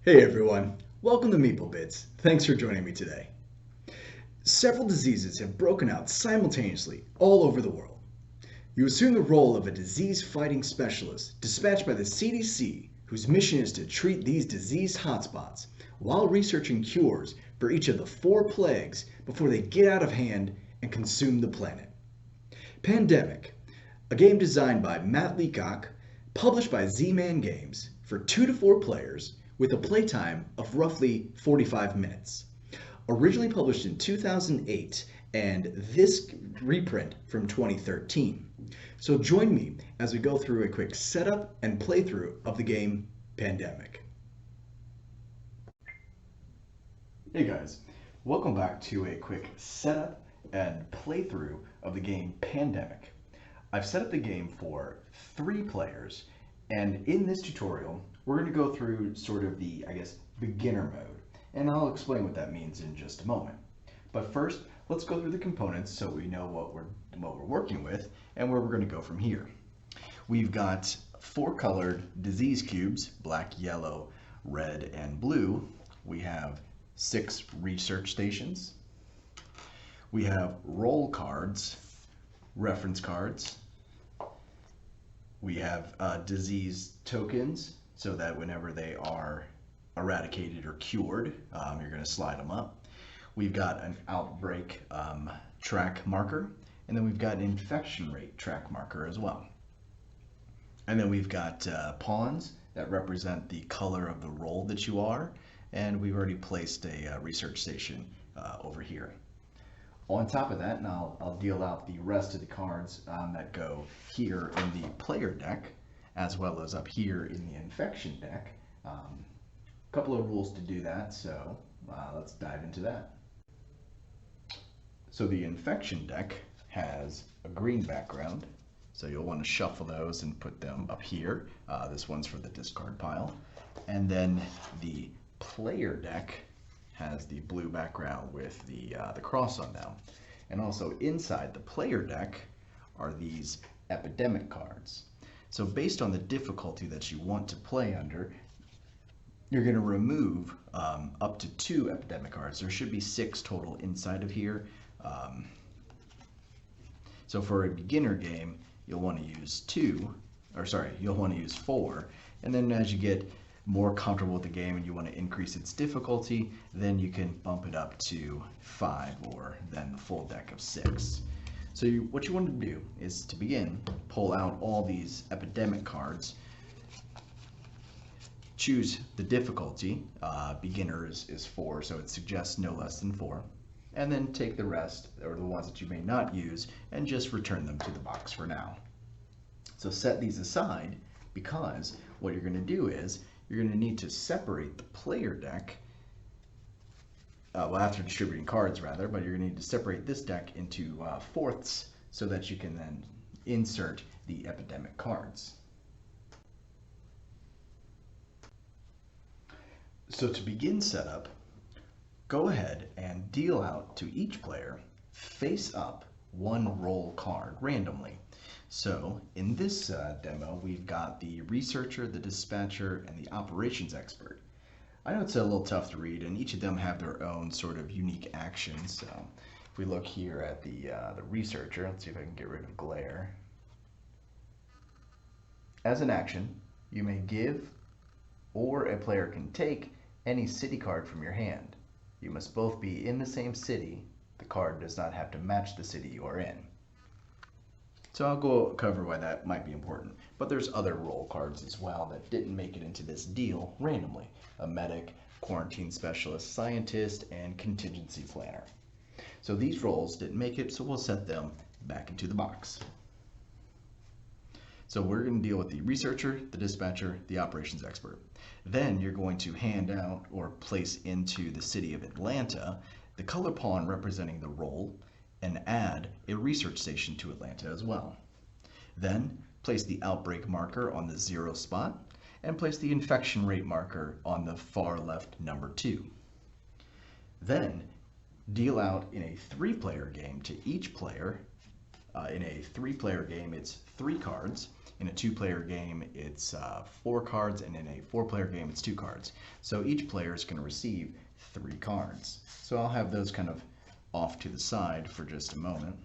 Hey everyone, welcome to Meeple Bits. Thanks for joining me today. Several diseases have broken out simultaneously all over the world. You assume the role of a disease-fighting specialist dispatched by the CDC, whose mission is to treat these disease hotspots while researching cures for each of the 4 plagues before they get out of hand and consume the planet. Pandemic, a game designed by Matt Leacock, published by Z-Man Games for 2 to 4 players, with a playtime of roughly 45 minutes. Originally published in 2008 and this reprint from 2013. So join me as we go through a quick setup and playthrough of the game Pandemic. Hey guys, welcome back to a quick setup and playthrough of the game Pandemic. I've set up the game for 3 players, and in this tutorial we're going to go through sort of the, beginner mode, and I'll explain what that means in just a moment. But first, let's go through the components so we know what we're working with and where we're going to go from here. We've got 4 colored disease cubes, black, yellow, red, and blue. We have 6 research stations. We have roll cards, reference cards. We have disease tokens, so that whenever they are eradicated or cured, you're going to slide them up. We've got an outbreak track marker, and then we've got an infection rate track marker as well. And then we've got pawns that represent the color of the role that you are, and we've already placed a research station over here. On top of that, and I'll deal out the rest of the cards that go here in the player deck, as well as up here in the infection deck. A couple of rules to do that, so let's dive into that. So the infection deck has a green background, so you'll want to shuffle those and put them up here. This one's for the discard pile. And then the player deck has the blue background with the cross on them. And also inside the player deck are these epidemic cards. So based on the difficulty that you want to play under, you're going to remove up to 2 epidemic cards. There should be 6 total inside of here. So for a beginner game, you'll want to use 4. And then as you get more comfortable with the game and you want to increase its difficulty, then you can bump it up to 5 or then the full deck of 6. So what you want to do is, to begin, pull out all these epidemic cards, choose the difficulty. Beginner is 4, so it suggests no less than 4, and then take the rest, or the ones that you may not use, and just return them to the box for now. So set these aside, because what you're going to do is you're going to need to separate the player deck, after distributing cards rather, but you're going to need to separate this deck into fourths so that you can then insert the epidemic cards. So to begin setup, go ahead and deal out to each player face up 1 roll card randomly. So in this demo, we've got the researcher, the dispatcher, and the operations expert. I know it's a little tough to read, and each of them have their own sort of unique actions. So if we look here at the researcher, let's see if I can get rid of glare. As an action, you may give, or a player can take, any city card from your hand. You must both be in the same city. The card does not have to match the city you are in. So I'll cover why that might be important. But there's other role cards as well that didn't make it into this deal randomly. A medic, quarantine specialist, scientist, and contingency planner. So these roles didn't make it, so we'll set them back into the box. So we're going to deal with the researcher, the dispatcher, the operations expert. Then you're going to hand out or place into the city of Atlanta the color pawn representing the role, and add a research station to Atlanta as well. Then place the outbreak marker on the 0 spot and place the infection rate marker on the far left number 2. Then deal out in a 3-player game to each player In a 3-player game, it's 3 cards. In a 2-player game, it's 4 cards, and in a 4-player game, it's 2 cards. So each player is going to receive 3 cards. So I'll have those kind of off to the side for just a moment.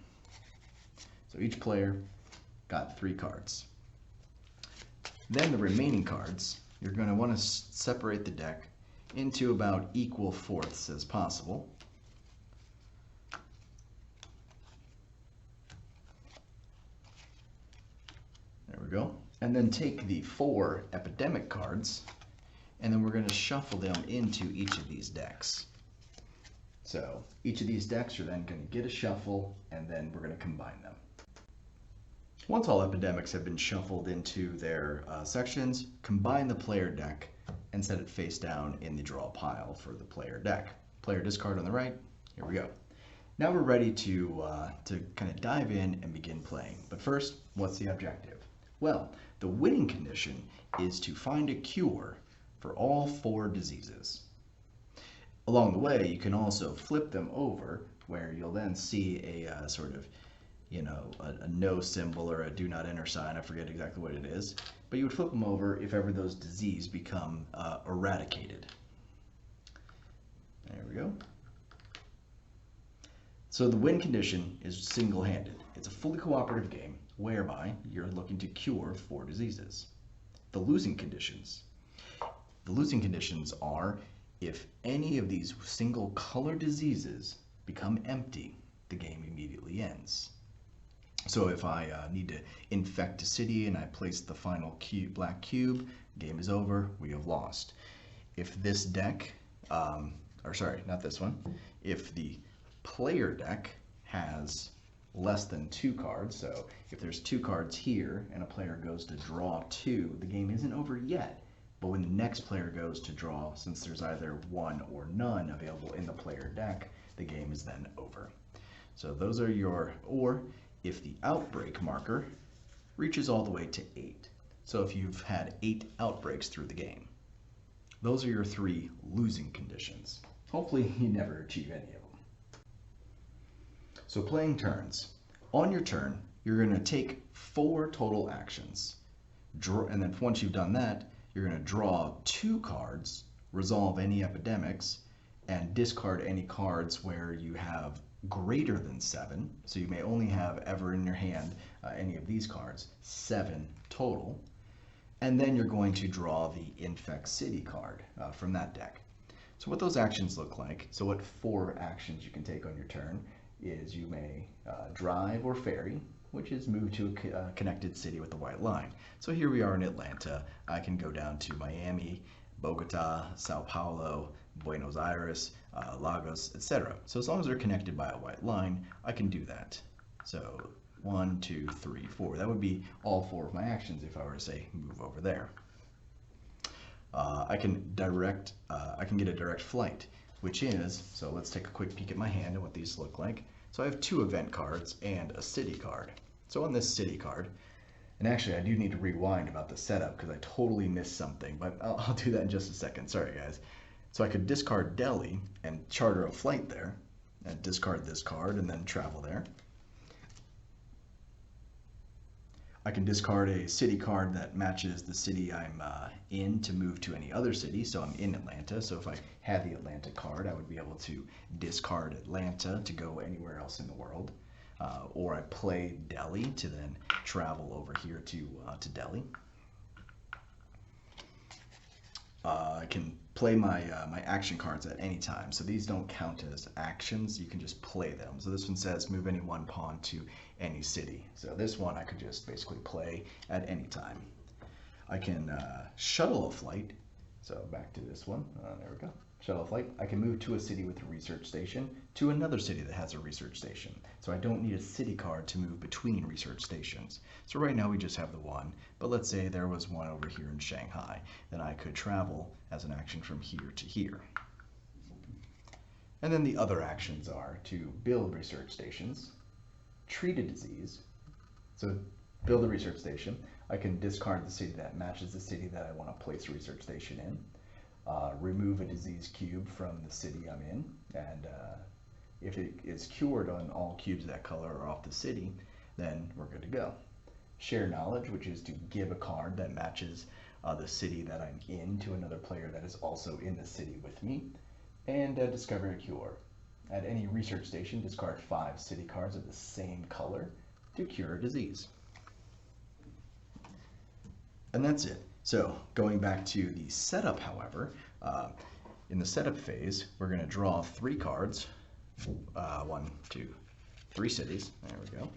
So each player got 3 cards. Then the remaining cards, you're going to want to separate the deck into about equal fourths as possible. There we go. And then take the 4 epidemic cards, and then we're going to shuffle them into each of these decks. So each of these decks are then going to get a shuffle, and then we're going to combine them. Once all epidemics have been shuffled into their sections, combine the player deck and set it face down in the draw pile for the player deck. Player discard on the right. Here we go. Now we're ready to kind of dive in and begin playing. But first, what's the objective? Well, the winning condition is to find a cure for all 4 diseases. Along the way, you can also flip them over, where you'll then see a sort of, a no symbol or a do not enter sign. I forget exactly what it is. But you would flip them over if ever those diseases become eradicated. There we go. So the win condition is single-handed. It's a fully cooperative game whereby you're looking to cure 4 diseases. The losing conditions. The losing conditions are if any of these single color diseases become empty, the game immediately ends. So if I need to infect a city and I place the final black cube, game is over, we have lost. If this deck, or sorry, not this one, if the player deck has less than 2 cards, so if there's 2 cards here and a player goes to draw 2, the game isn't over yet. But when the next player goes to draw, since there's either 1 or none available in the player deck, the game is then over. So those are your, or if the outbreak marker reaches all the way to 8. So if you've had 8 outbreaks through the game. Those are your 3 losing conditions. Hopefully you never achieve any of them. So playing turns. On your turn, you're going to take 4 total actions. And then once you've done that, you're going to draw 2 cards, resolve any epidemics, and discard any cards where you have greater than 7. So you may only have ever in your hand any of these cards, 7 total. And then you're going to draw the Infect City card from that deck. So what those actions look like, so what 4 actions you can take on your turn is you may drive or ferry, which is move to a connected city with a white line. So here we are in Atlanta. I can go down to Miami, Bogota, Sao Paulo, Buenos Aires, Lagos, etc. So as long as they're connected by a white line, I can do that. So 1, 2, 3, 4. That would be all 4 of my actions if I were to say move over there. I can get a direct flight, which is, so let's take a quick peek at my hand and what these look like. So I have 2 event cards and a city card. So on this city card, and actually I do need to rewind about the setup because I totally missed something, but I'll do that in just a second. Sorry guys. So I could discard Delhi and charter a flight there, and discard this card and then travel there. I can discard a city card that matches the city I'm in to move to any other city. So I'm in Atlanta. So if I had the Atlanta card, I would be able to discard Atlanta to go anywhere else in the world. Or I play Delhi to then travel over here to Delhi. I can play my action cards at any time. So these don't count as actions. You can just play them. So this one says move any 1 pawn to any city. So this one I could just basically play at any time. I can shuttle a flight. So back to this one. There we go. Shuttle flight. I can move to a city with a research station to another city that has a research station. So I don't need a city card to move between research stations. So right now we just have the 1, but let's say there was one over here in Shanghai. Then I could travel as an action from here to here. And then the other actions are to build research stations, treat a disease. So build a research station. I can discard the city that matches the city that I want to place a research station in. Remove a disease cube from the city I'm in, and if it is cured on all cubes of that color or off the city, then we're good to go. Share knowledge, which is to give a card that matches the city that I'm in to another player that is also in the city with me. And discover a cure. At any research station, discard 5 city cards of the same color to cure a disease. And that's it. So going back to the setup, however, in the setup phase, we're going to draw 3 cards. 1, 2, 3 cities. There we go.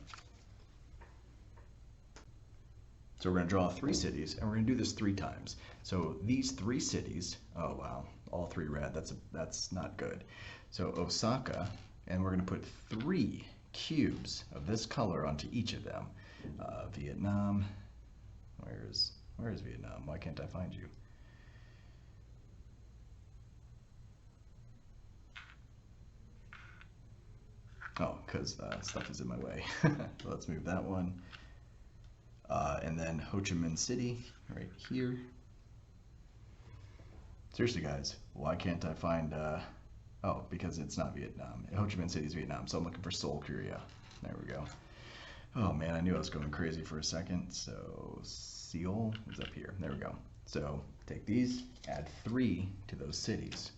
So we're going to draw 3 cities, and we're going to do this 3 times. So these 3 cities, oh wow, all 3 red, that's not good. So Osaka, and we're going to put 3 cubes of this color onto each of them. Vietnam, where is Vietnam? Why can't I find you? Oh, because stuff is in my way. So let's move that one. And then Ho Chi Minh City, right here. Seriously, guys, why can't I find... oh, because it's not Vietnam. Ho Chi Minh City is Vietnam, so I'm looking for Seoul, Korea. There we go. Oh man, I knew I was going crazy for a second. So Seoul is up here. There we go. So take these, add 3 to those cities.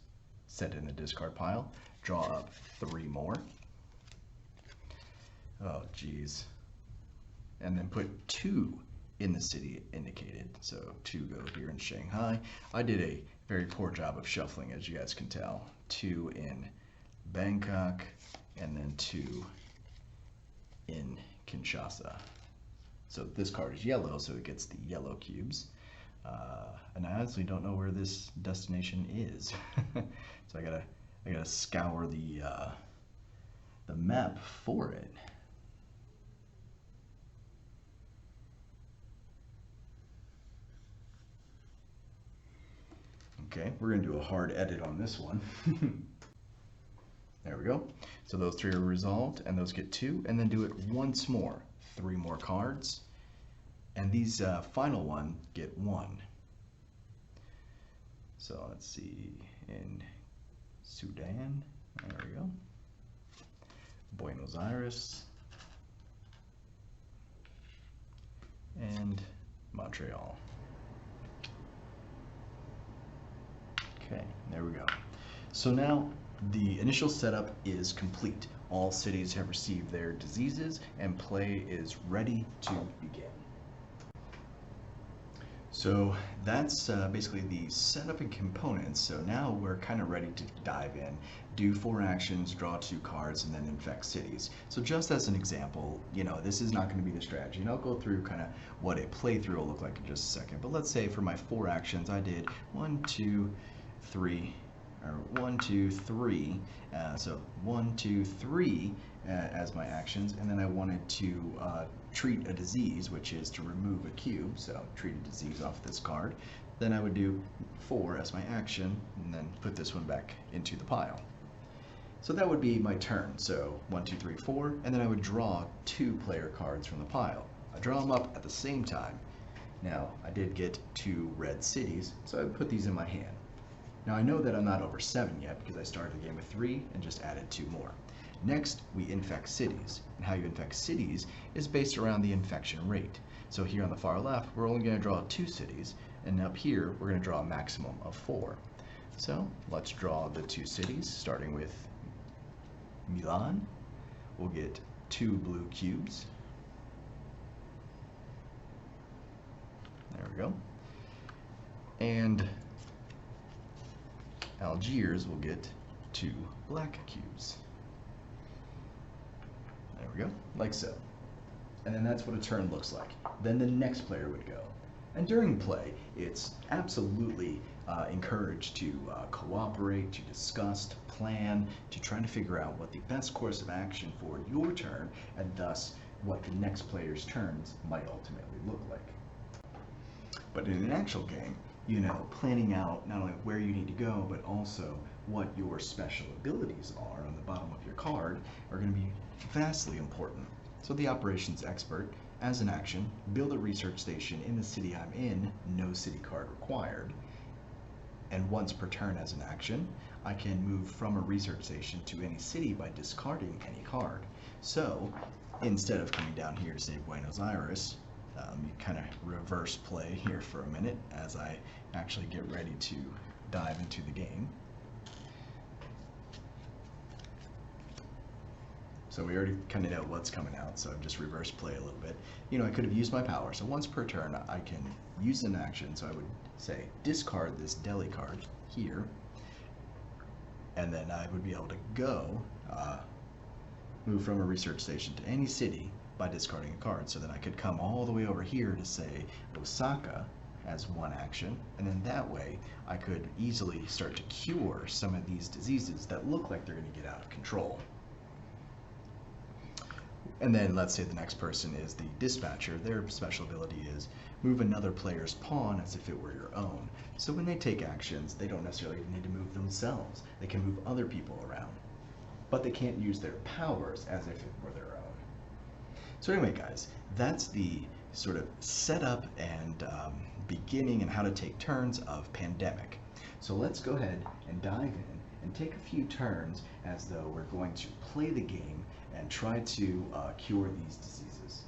Set it in the discard pile. Draw up 3 more. Oh, geez. And then put 2 in the city indicated. So 2 go here in Shanghai. I did a very poor job of shuffling, as you guys can tell. 2 in Bangkok, and then 2 in Kinshasa. So this card is yellow, so it gets the yellow cubes. And I honestly don't know where this destination is. So I gotta scour the map for it. Okay, we're going to do a hard edit on this one. There we go. So those 3 are resolved, and those get 2, and then do it once more. 3 more cards, and these final one get 1. So let's see, in Sudan, there we go. Buenos Aires, and Montreal. Okay, there we go. So now the initial setup is complete. All cities have received their diseases and play is ready to begin. So that's basically the setup and components. So now we're kind of ready to dive in, do 4 actions, draw 2 cards, and then infect cities. So just as an example, you know, this is not going to be the strategy, and I'll go through kind of what a playthrough will look like in just a second. But let's say for my 4 actions, I did 1, 2, 3, or 1, 2, 3. So 1, 2, 3 as my actions, and then I wanted to treat a disease, which is to remove a cube. So treat a disease off this card. Then I would do 4 as my action, and then put this one back into the pile. So that would be my turn. So 1, 2, 3, 4, and then I would draw 2 player cards from the pile. I draw them up at the same time. Now I did get 2 red cities, so I would put these in my hand. Now I know that I'm not over 7 yet because I started the game with 3 and just added 2 more. Next, we infect cities. And how you infect cities is based around the infection rate. So here on the far left, we're only going to draw 2 cities, and up here, we're going to draw a maximum of 4. So let's draw the 2 cities, starting with Milan. We'll get 2 blue cubes. There we go. And Algiers will get 2 black cubes. There we go, like so. And then that's what a turn looks like. Then the next player would go. And during play, it's absolutely encouraged to cooperate, to discuss, to plan, to try to figure out what the best course of action for your turn, and thus what the next player's turns might ultimately look like. But in an actual game, you know, planning out not only where you need to go, but also what your special abilities are on the bottom of your card are going to be vastly important. So the operations expert, as an action, build a research station in the city I'm in, no city card required. And once per turn as an action, I can move from a research station to any city by discarding any card. So instead of coming down here to say Buenos Aires, you kind of reverse play here for a minute as I actually get ready to dive into the game. So we already kind of know what's coming out, so I've just reverse play a little bit. You know, I could have used my power, so once per turn I can use an action, so I would say discard this deli card here, and then I would be able to go move from a research station to any city by discarding a card. So then I could come all the way over here to say Osaka as one action, and then that way I could easily start to cure some of these diseases that look like they're going to get out of control. And then let's say the next person is the dispatcher. Their special ability is move another player's pawn as if it were your own. So when they take actions, they don't necessarily need to move themselves. They can move other people around, but they can't use their powers as if it were their own. So anyway, guys, that's the sort of setup and beginning and how to take turns of Pandemic. So let's go ahead and dive in and take a few turns as though we're going to play the game and try to cure these diseases.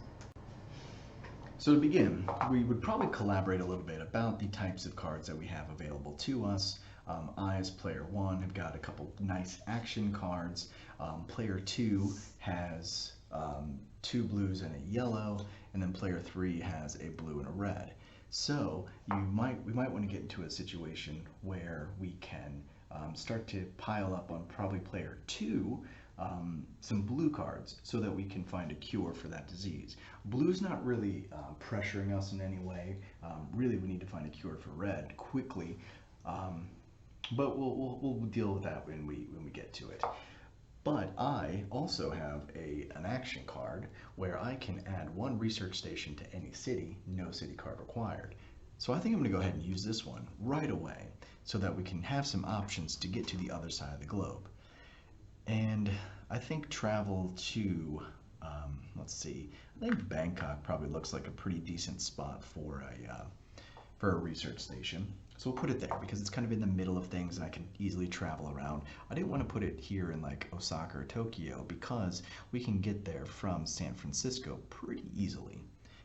So to begin, we would probably collaborate a little bit about the types of cards that we have available to us. I, as player 1, have got a couple nice action cards. Player 2 has 2 blues and a yellow, and then player 3 has a blue and a red. So we might want to get into a situation where we can start to pile up on probably player 2 some blue cards so that we can find a cure for that disease. Blue's not really pressuring us in any way. Really, we need to find a cure for red quickly, but we'll deal with that when we get to it. But I also have an action card where I can add 1 research station to any city, no city card required. So I think I'm going to go ahead and use this one right away so that we can have some options to get to the other side of the globe. And I think travel to, let's see, I think Bangkok probably looks like a pretty decent spot for a research station. So we'll put it there because it's kind of in the middle of things and I can easily travel around. I didn't want to put it here in like Osaka or Tokyo because we can get there from San Francisco pretty easily.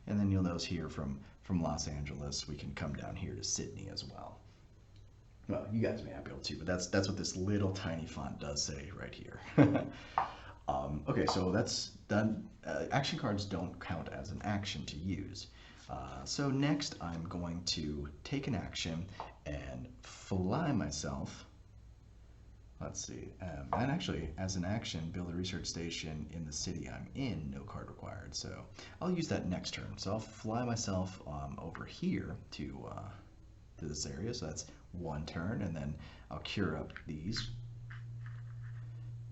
And then you'll notice here from Los Angeles, we can come down here to Sydney as well. Well, you guys may not be able to, but that's what this little tiny font does say right here. Okay, so that's done. Action cards don't count as an action to use. So next I'm going to take an action and fly myself. Let's see, and actually as an action build a research station in the city I'm in, no card required. So I'll use that next turn. So I'll fly myself over here to this area. So that's 1 turn, and then I'll cure up these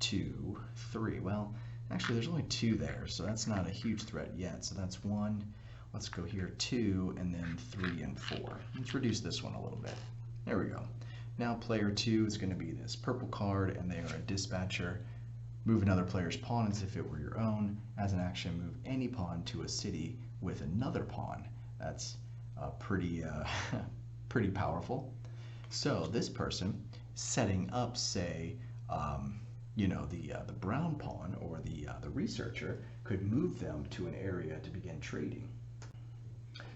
2, 3. Well, actually there's only 2 there, so that's not a huge threat yet. So that's 1. Let's go here 2, and then 3 and 4. Let's reduce this one a little bit. There we go. Now player 2 is going to be this purple card, and they are a dispatcher. Move another player's pawn as if it were your own. As an action, move any pawn to a city with another pawn. That's pretty pretty powerful. So this person setting up, say, you know, the brown pawn or the researcher could move them to an area to begin trading.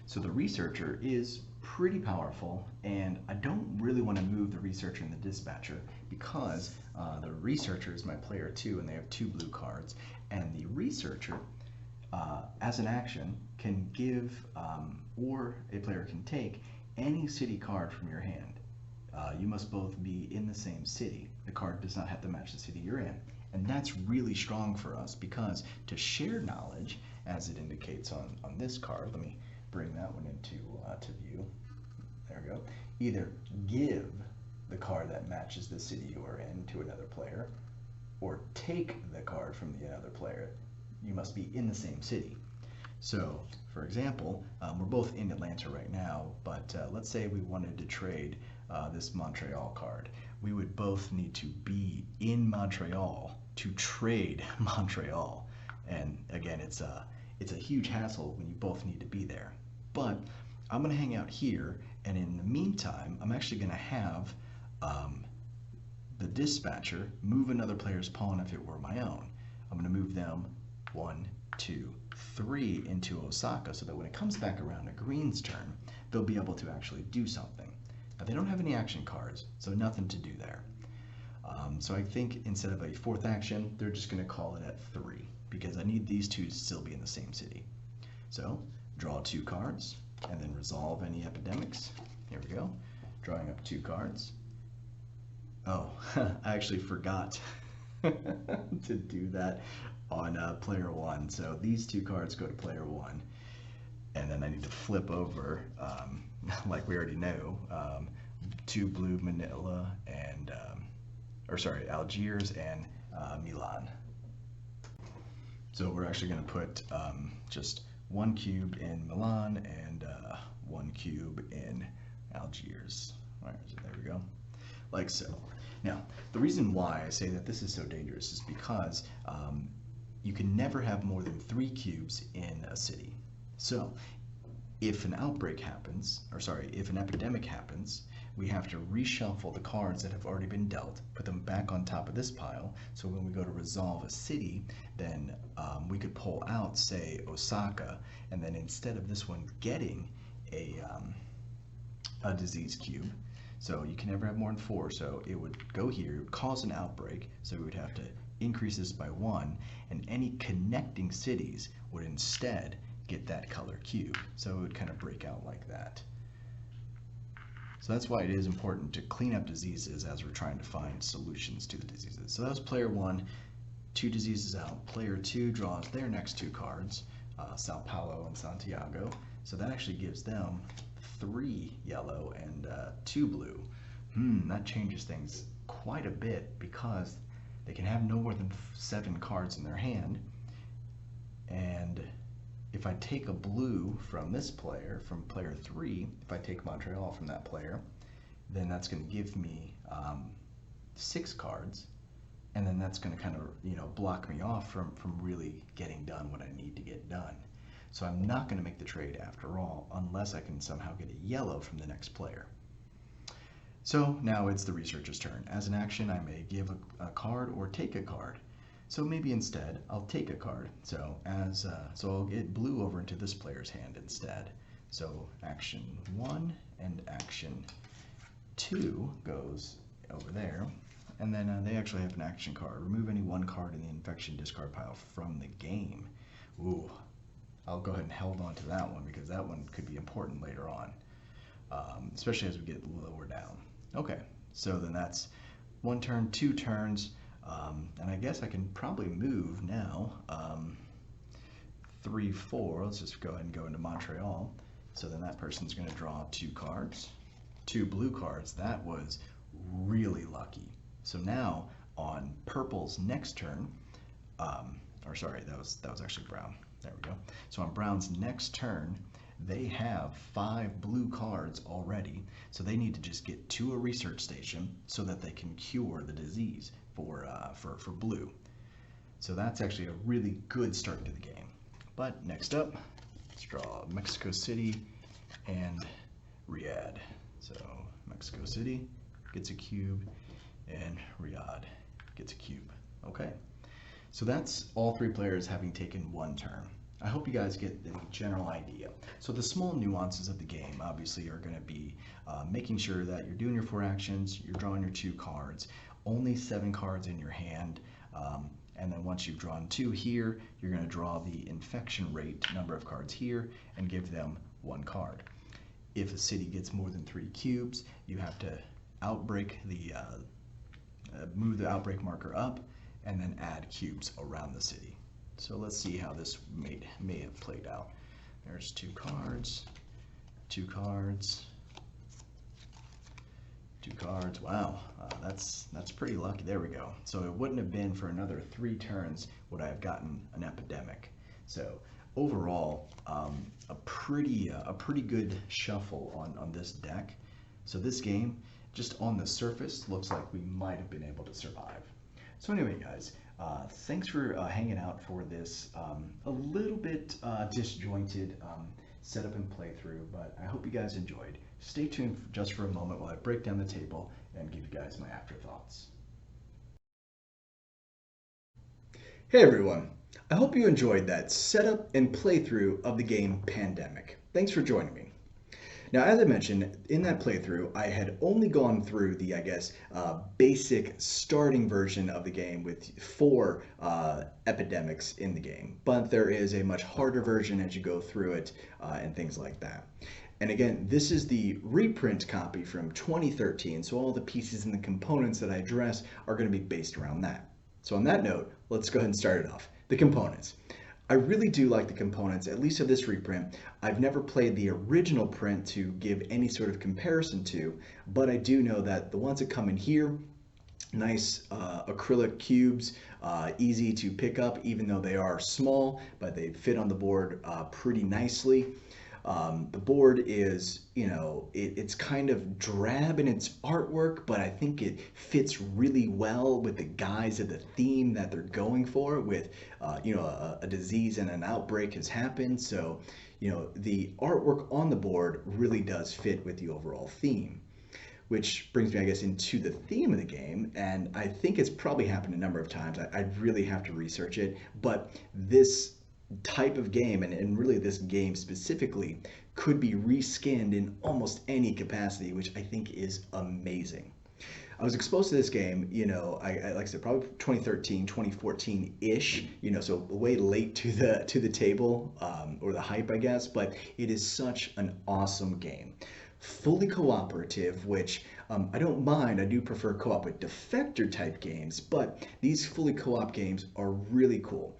So the researcher is pretty powerful, and I don't really want to move the researcher and the dispatcher because the researcher is my player 2 and they have 2 blue cards, and the researcher as an action can give or a player can take any city card from your hand. You must both be in the same city. The card does not have to match the city you're in. And that's really strong for us because to share knowledge, as it indicates on this card, let me bring that one into to view. There we go. Either give the card that matches the city you are in to another player, or take the card from the other player. You must be in the same city. So, for example, we're both in Atlanta right now, but let's say we wanted to trade this Montreal card. We would both need to be in Montreal to trade Montreal. And again, it's a huge hassle when you both need to be there. But I'm going to hang out here, and in the meantime, I'm actually going to have the dispatcher move another player's pawn if it were my own. I'm going to move them 1, 2, 3 into Osaka, so that when it comes back around to green's turn, they'll be able to actually do something. Now they don't have any action cards, so nothing to do there. So I think instead of a fourth action, they're just going to call it at 3, because I need these two to still be in the same city. So draw 2 cards, and then resolve any epidemics. Here we go. Drawing up 2 cards. Oh, I actually forgot to do that on player 1. So these 2 cards go to player 1. And then I need to flip over, like we already know, 2 blue Manila and, Algiers and Milan. So we're actually going to put just 1 cube in Milan and 1 cube in Algiers. All right, so there we go, like so. Now, the reason why I say that this is so dangerous is because you can never have more than 3 cubes in a city. So if an outbreak happens, if an epidemic happens, we have to reshuffle the cards that have already been dealt, put them back on top of this pile, so when we go to resolve a city, then we could pull out, say, Osaka, and then instead of this one getting a disease cube, so you can never have more than 4, so it would go here, it would cause an outbreak, so we would have to increase this by 1, and any connecting cities would instead get that color cube, so it would kind of break out like that. So that's why it is important to clean up diseases as we're trying to find solutions to the diseases. So that was player 1, 2 diseases out. Player 2 draws their next 2 cards, Sao Paulo and Santiago. So that actually gives them 3 yellow and 2 blue. That changes things quite a bit because they can have no more than 7 cards in their hand. And if I take a blue from this player, from player 3, if I take Montreal from that player, then that's going to give me 6 cards, and then that's going to kind of block me off from really getting done what I need to get done. So I'm not going to make the trade after all, unless I can somehow get a yellow from the next player. So now it's the researcher's turn. As an action, I may give a card or take a card. So maybe instead I'll take a card. So I'll get blue over into this player's hand instead. So action 1 and action 2 goes over there, and then they actually have an action card. Remove any 1 card in the infection discard pile from the game. Ooh, I'll go ahead and hold on to that one because that one could be important later on, especially as we get lower down. Okay, so then that's 1 turn, 2 turns. And I guess I can probably move now. 3, 4. Let's just go ahead and go into Montreal. So then that person's going to draw 2 cards, 2 blue cards. That was really lucky. So now on purple's next turn, that was actually brown. There we go. So on brown's next turn, they have 5 blue cards already. So they need to just get to a research station so that they can cure the disease for blue. So that's actually a really good start to the game. But next up, let's draw Mexico City and Riyadh. So Mexico City gets a cube and Riyadh gets a cube. Okay, so that's all 3 players having taken 1 turn. I hope you guys get the general idea. So the small nuances of the game obviously are going to be making sure that you're doing your 4 actions, you're drawing your 2 cards, only 7 cards in your hand, and then once you've drawn 2 here, you're going to draw the infection rate number of cards here and give them 1 card. If a city gets more than 3 cubes, you have to outbreak move the outbreak marker up and then add cubes around the city. So let's see how this may have played out. There's 2 cards, 2 cards, 2 cards. Wow, that's pretty lucky. There we go. So it wouldn't have been for another 3 turns would I have gotten an epidemic. So overall, a pretty good shuffle on this deck. So this game, just on the surface, looks like we might have been able to survive. So anyway, guys, thanks for hanging out for this a little bit disjointed setup and playthrough, but I hope you guys enjoyed. Stay tuned just for a moment while I break down the table and give you guys my afterthoughts. Hey everyone, I hope you enjoyed that setup and playthrough of the game Pandemic. Thanks for joining me. Now, as I mentioned, in that playthrough, I had only gone through the, basic starting version of the game with 4 epidemics in the game. But there is a much harder version as you go through it and things like that. And again, this is the reprint copy from 2013, so all the pieces and the components that I address are going to be based around that. So on that note, let's go ahead and start it off. The components. I really do like the components, at least of this reprint. I've never played the original print to give any sort of comparison to, but I do know that the ones that come in here, nice acrylic cubes, easy to pick up even though they are small, but they fit on the board pretty nicely. The board is, it's kind of drab in its artwork, but I think it fits really well with the guise of the theme that they're going for with, a disease and an outbreak has happened. So, the artwork on the board really does fit with the overall theme. Which brings me, I guess, into the theme of the game, and I think it's probably happened a number of times. I really have to research it, but this type of game, and really this game specifically, could be reskinned in almost any capacity, which I think is amazing. I was exposed to this game, I like I said, probably 2013, 2014-ish, so way late to the table, or the hype, I guess, but it is such an awesome game. Fully cooperative, which I don't mind. I do prefer co-op with defector type games, but these fully co-op games are really cool.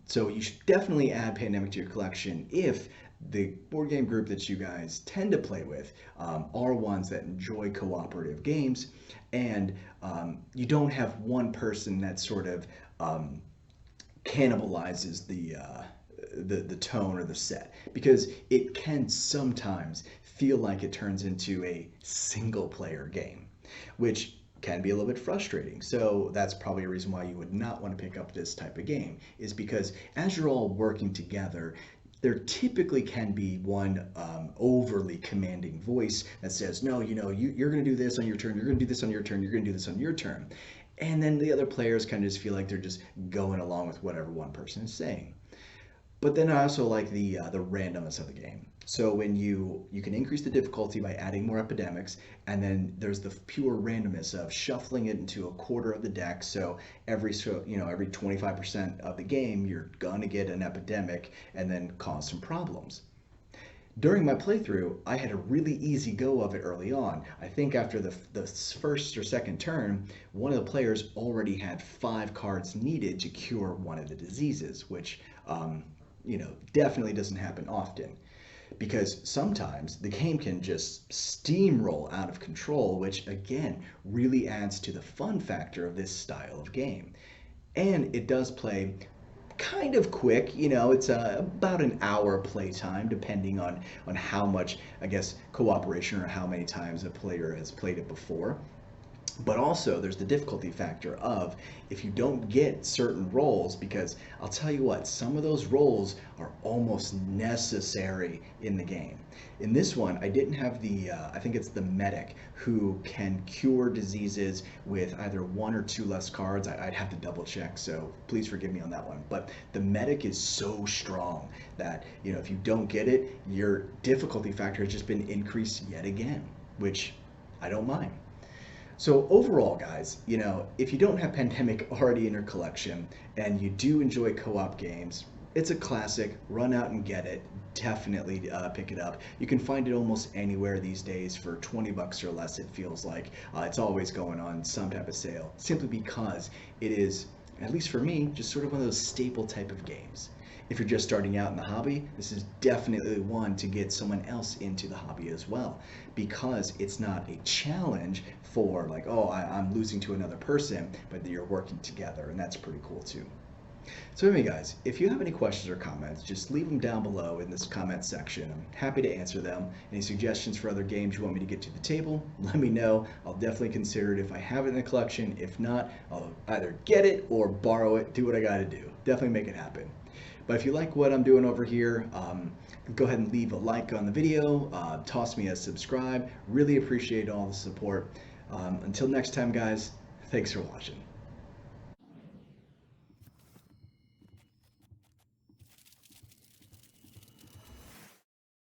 So you should definitely add Pandemic to your collection if the board game group that you guys tend to play with are ones that enjoy cooperative games, and you don't have one person that sort of cannibalizes the tone or the set, because it can sometimes feel like it turns into a single player game, which can be a little bit frustrating. So that's probably a reason why you would not want to pick up this type of game, is because as you're all working together, there typically can be one overly commanding voice that says, no, you're going to do this on your turn, you're going to do this on your turn, you're going to do this on your turn. And then the other players kind of just feel like they're just going along with whatever one person is saying. But then I also like the randomness of the game. So when you can increase the difficulty by adding more epidemics, and then there's the pure randomness of shuffling it into a quarter of the deck. So every 25% of the game, you're gonna get an epidemic and then cause some problems. During my playthrough, I had a really easy go of it early on. I think after the first or second turn, one of the players already had 5 cards needed to cure one of the diseases, which definitely doesn't happen often, because sometimes the game can just steamroll out of control, which again really adds to the fun factor of this style of game. And it does play kind of quick, it's about an hour playtime, depending on how much, I guess, cooperation or how many times a player has played it before. But also there's the difficulty factor of if you don't get certain roles, because I'll tell you what, some of those roles are almost necessary in the game. In this one, I didn't have I think it's the medic, who can cure diseases with either 1 or 2 less cards. I'd have to double check, so please forgive me on that one. But the medic is so strong that, if you don't get it, your difficulty factor has just been increased yet again, which I don't mind. So overall, guys, if you don't have Pandemic already in your collection and you do enjoy co-op games, it's a classic. Run out and get it. Definitely pick it up. You can find it almost anywhere these days for 20 bucks or less, it feels like. It's always going on some type of sale, simply because it is, at least for me, just sort of one of those staple type of games. If you're just starting out in the hobby, this is definitely one to get someone else into the hobby as well, because it's not a challenge for like, oh, I'm losing to another person, but you're working together, and that's pretty cool too. So anyway, guys, if you have any questions or comments, just leave them down below in this comment section. I'm happy to answer them. Any suggestions for other games you want me to get to the table, let me know. I'll definitely consider it if I have it in the collection. If not, I'll either get it or borrow it, do what I gotta do. Definitely make it happen. But if you like what I'm doing over here, go ahead and leave a like on the video, toss me a subscribe. Really appreciate all the support. Until next time, guys, thanks for watching.